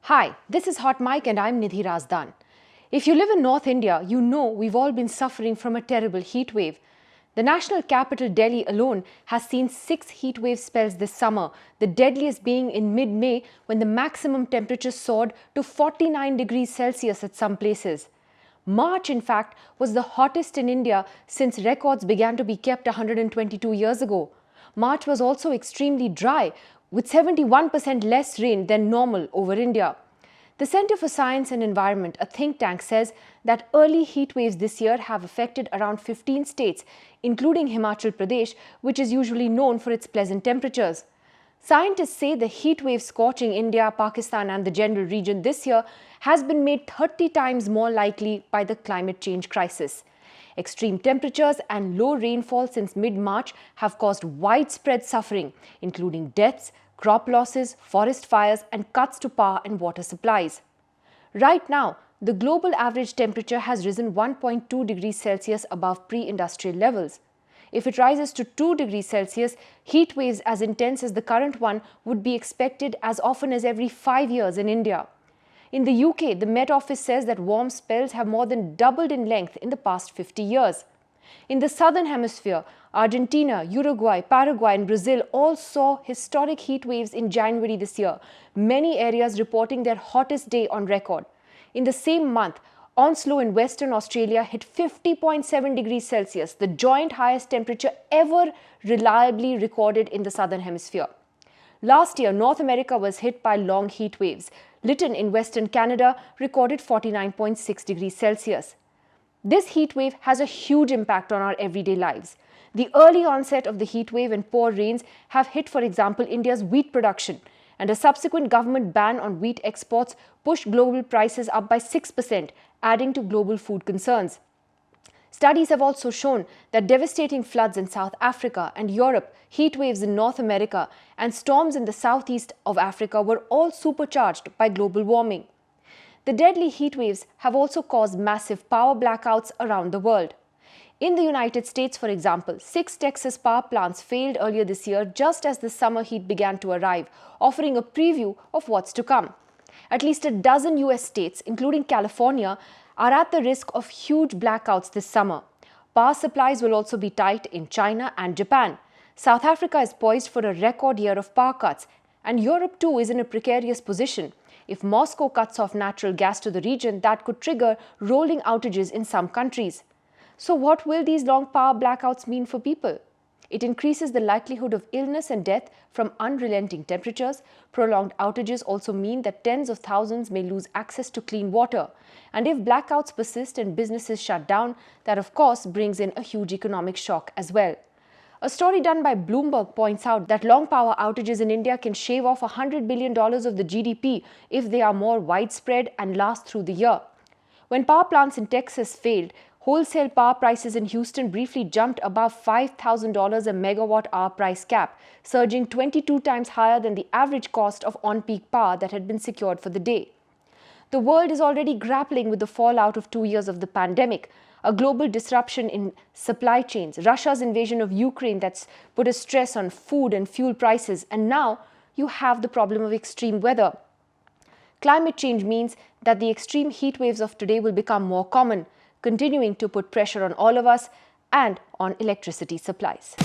Hi, this is Hot Mic and I'm Nidhi Razdan. If you live in North India, you know we've all been suffering from a terrible heat wave. The national capital Delhi alone has seen 6 heat wave spells this summer, the deadliest being in mid-May when the maximum temperature soared to 49 degrees Celsius at some places. March, in fact, was the hottest in India since records began to be kept 122 years ago. March was also extremely dry, with 71% less rain than normal over India. The Centre for Science and Environment, a think tank, says that early heat waves this year have affected around 15 states, including Himachal Pradesh, which is usually known for its pleasant temperatures. Scientists say the heat wave scorching India, Pakistan and the general region this year has been made 30 times more likely by the climate change crisis. Extreme temperatures and low rainfall since mid-March have caused widespread suffering, including deaths, crop losses, forest fires and cuts to power and water supplies. Right now, the global average temperature has risen 1.2 degrees Celsius above pre-industrial levels. If it rises to 2 degrees Celsius, heat waves as intense as the current one would be expected as often as every 5 years in India. In the UK, the Met Office says that warm spells have more than doubled in length in the past 50 years. In the southern hemisphere, Argentina, Uruguay, Paraguay and Brazil all saw historic heat waves in January this year, many areas reporting their hottest day on record. In the same month, Onslow in Western Australia hit 50.7 degrees Celsius, the joint highest temperature ever reliably recorded in the southern hemisphere. Last year, North America was hit by long heat waves. Lytton in Western Canada recorded 49.6 degrees Celsius. This heat wave has a huge impact on our everyday lives. The early onset of the heat wave and poor rains have hit, for example, India's wheat production, and a subsequent government ban on wheat exports pushed global prices up by 6%, adding to global food concerns. Studies have also shown that devastating floods in South Africa and Europe, heat waves in North America, and storms in the southeast of Africa were all supercharged by global warming. The deadly heat waves have also caused massive power blackouts around the world. In the United States, for example, 6 Texas power plants failed earlier this year just as the summer heat began to arrive, offering a preview of what's to come. At least a dozen US states, including California, are at the risk of huge blackouts this summer. Power supplies will also be tight in China and Japan. South Africa is poised for a record year of power cuts, and Europe too is in a precarious position. If Moscow cuts off natural gas to the region, that could trigger rolling outages in some countries. So what will these long power blackouts mean for people? It increases the likelihood of illness and death from unrelenting temperatures. Prolonged outages also mean that tens of thousands may lose access to clean water. And if blackouts persist and businesses shut down, that of course brings in a huge economic shock as well. A story done by Bloomberg points out that long power outages in India can shave off $100 billion of the GDP if they are more widespread and last through the year. When power plants in Texas failed, wholesale power prices in Houston briefly jumped above $5,000 a megawatt-hour price cap, surging 22 times higher than the average cost of on-peak power that had been secured for the day. The world is already grappling with the fallout of 2 years of the pandemic, a global disruption in supply chains, Russia's invasion of Ukraine that's put a stress on food and fuel prices, and now you have the problem of extreme weather. Climate change means that the extreme heat waves of today will become more common, continuing to put pressure on all of us and on electricity supplies.